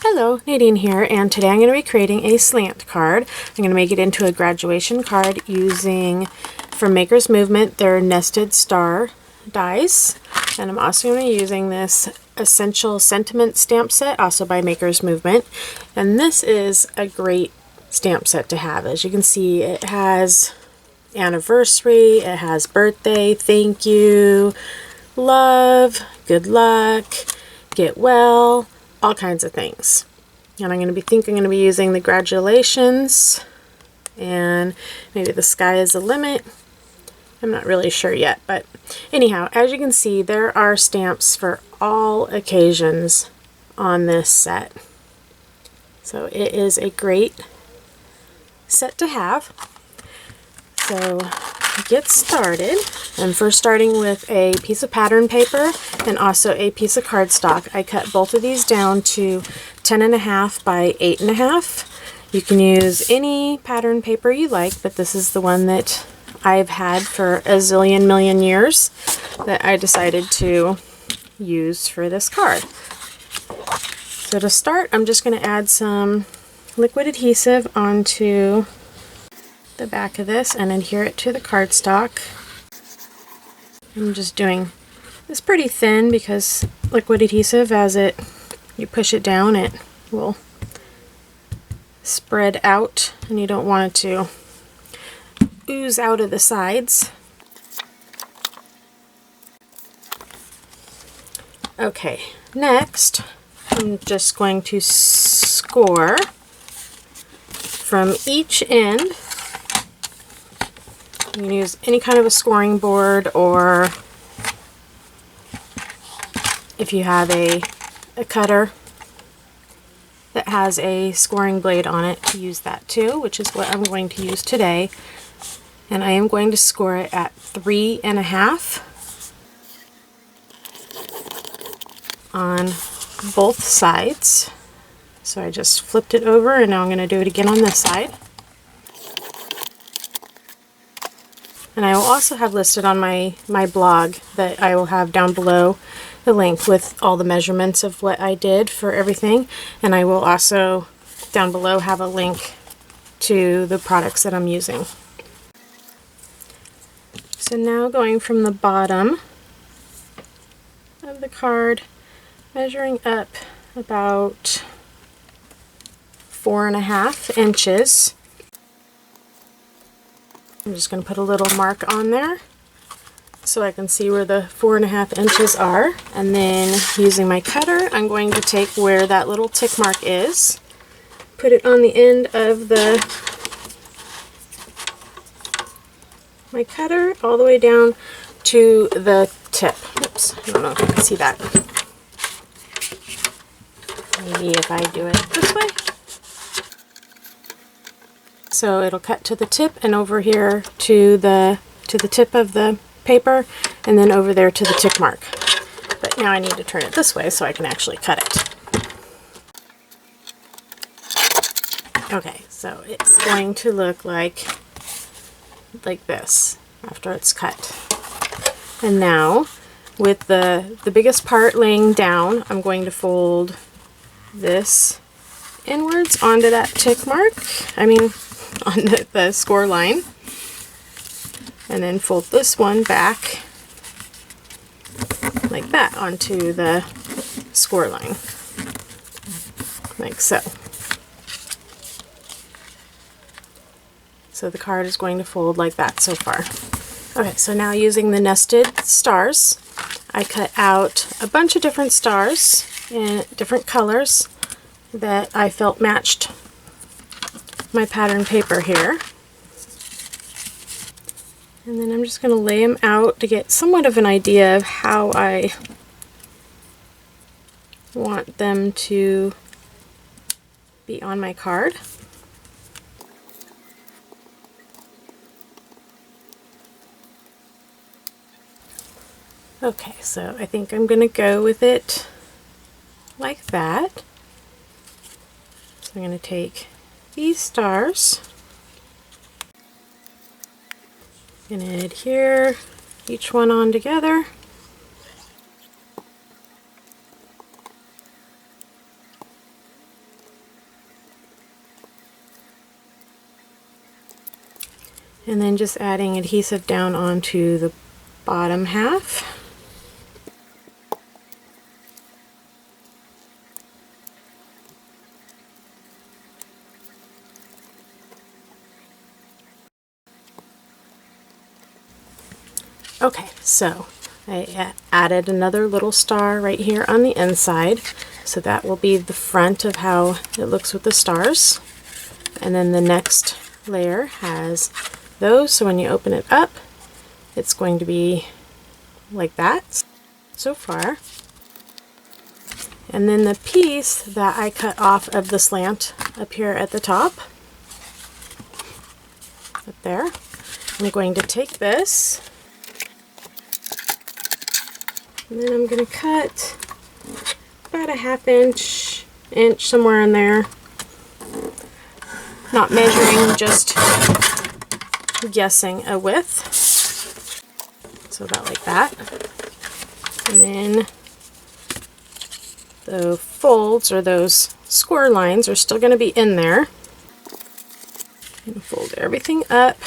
Hello, Nadine here, and today I'm going to be creating a slant card. I'm going to make it into a graduation card using, from Maker's Movement, their nested star dies. And I'm also going to be using this Essential Sentiment stamp set, also by Maker's Movement. And this is a great stamp set to have. As you can see, it has anniversary, it has birthday, thank you, love, good luck, get well, all kinds of things. And I'm going to be using the gradulations and maybe the sky is the limit. I'm not really sure yet, but anyhow, as you can see, there are stamps for all occasions on this set. So it is a great set to have. So get started. I'm first starting with a piece of pattern paper and also a piece of cardstock. I cut both of these down to 10.5 by 8.5. You can use any pattern paper you like, but this is the one that I've had for a zillion million years that I decided to use for this card. So to start, I'm just going to add some liquid adhesive onto the back of this and adhere it to the cardstock. I'm just doing this pretty thin because liquid adhesive, as you push it down, it will spread out and you don't want it to ooze out of the sides. Okay, next I'm just going to score from each end. You can use any kind of a scoring board, or if you have a cutter that has a scoring blade on it, use that too, which is what I'm going to use today. And I am going to score it at 3.5 on both sides. So I just flipped it over and now I'm going to do it again on this side. And I will also have listed on my blog that I will have down below the link with all the measurements of what I did for everything. And I will also down below have a link to the products that I'm using. So now going from the bottom of the card, measuring up about 4.5 inches. I'm just going to put a little mark on there so I can see where the 4.5 inches are. And then using my cutter, I'm going to take where that little tick mark is, put it on the end of my cutter all the way down to the tip. Oops, I don't know if you can see that. Maybe if I do it this way. So it'll cut to the tip and over here to the tip of the paper and then over there to the tick mark. But now I need to turn it this way so I can actually cut it. Okay, so it's going to look like this after it's cut. And now with the biggest part laying down, I'm going to fold this inwards onto that tick mark. On the score line, and then fold this one back like that onto the score line, like so. So the card is going to fold like that so far. Okay, so now using the nested stars, I cut out a bunch of different stars in different colors that I felt matched my pattern paper here. And then I'm just going to lay them out to get somewhat of an idea of how I want them to be on my card. Okay, so I think I'm going to go with it like that. So I'm going to take these stars and adhere each one on together. And then just adding adhesive down onto the bottom half. Okay, so I added another little star right here on the inside, so that will be the front of how it looks with the stars. And then the next layer has those, so when you open it up, it's going to be like that so far. And then the piece that I cut off of the slant up here at the top, up there, I'm going to take this, and then I'm going to cut about a ½ inch, somewhere in there. Not measuring, just guessing a width. So about like that. And then the folds, or those score lines, are still going to be in there. And fold everything up.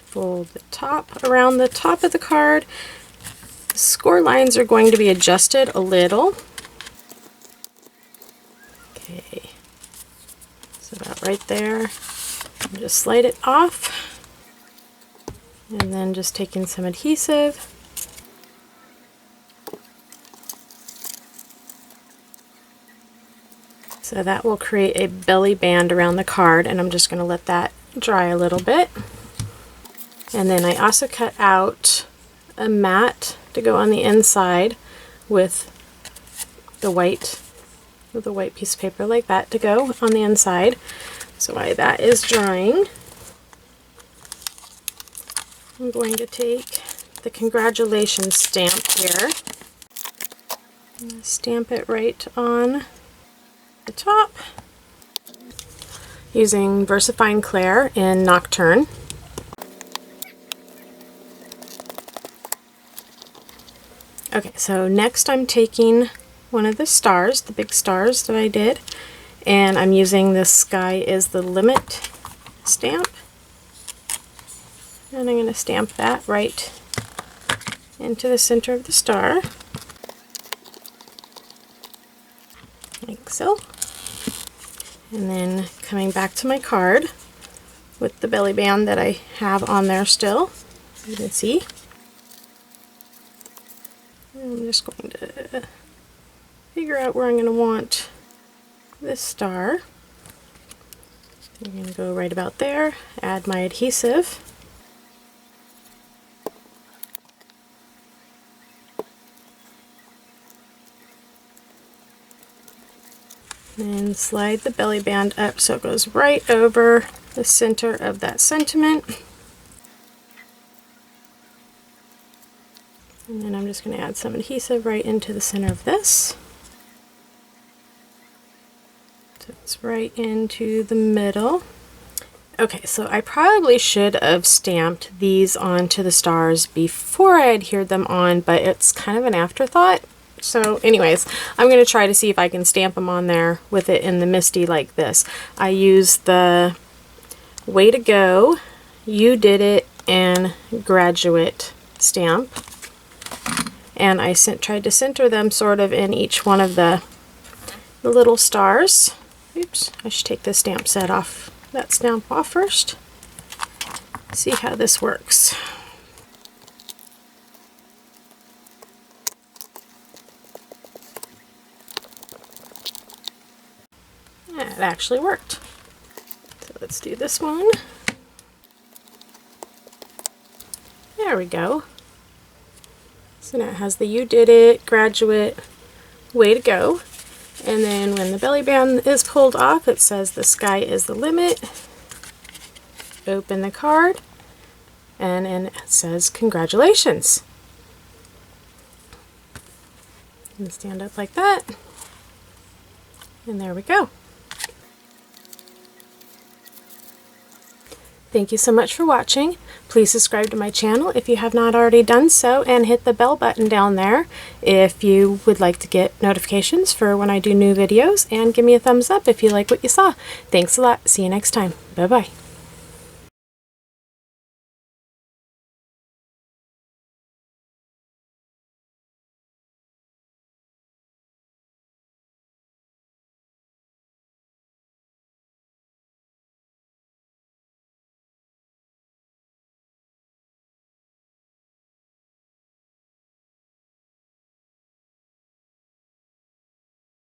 Fold the top around the top of the card. The score lines are going to be adjusted a little. Okay, so about right there. And just slide it off. And then just taking some adhesive. So that will create a belly band around the card, and I'm just going to let that dry a little bit. And then I also cut out a mat to go on the inside with the white piece of paper like that to go on the inside. So while that is drying, I'm going to take the congratulations stamp here. And stamp it right on the top using VersaFine Clair in Nocturne. Okay, so next I'm taking one of the stars, the big stars that I did, and I'm using this Sky is the Limit stamp. And I'm going to stamp that right into the center of the star, like so. And then coming back to my card with the belly band that I have on there still, you can see. I'm just going to figure out where I'm going to want this star. I'm going to go right about there, add my adhesive. And slide the belly band up so it goes right over the center of that sentiment. And then I'm just going to add some adhesive right into the center of this. So it's right into the middle. Okay, so I probably should have stamped these onto the stars before I adhered them on, but it's kind of an afterthought. So anyways, I'm going to try to see if I can stamp them on there with it in the MISTI like this. I used the Way to Go, You Did It, and Graduate stamp. And I tried to center them sort of in each one of the little stars. Oops, I should take this stamp set off, that stamp off first. See how this works. It actually worked. So let's do this one. There we go. So now it has the You Did It, Graduate, Way to Go. And then when the belly band is pulled off, it says the sky is the limit. Open the card, and it says congratulations. And stand up like that. And there we go. Thank you so much for watching. Please subscribe to my channel if you have not already done so, and hit the bell button down there if you would like to get notifications for when I do new videos, and give me a thumbs up if you like what you saw. Thanks a lot. See you next time. Bye-bye.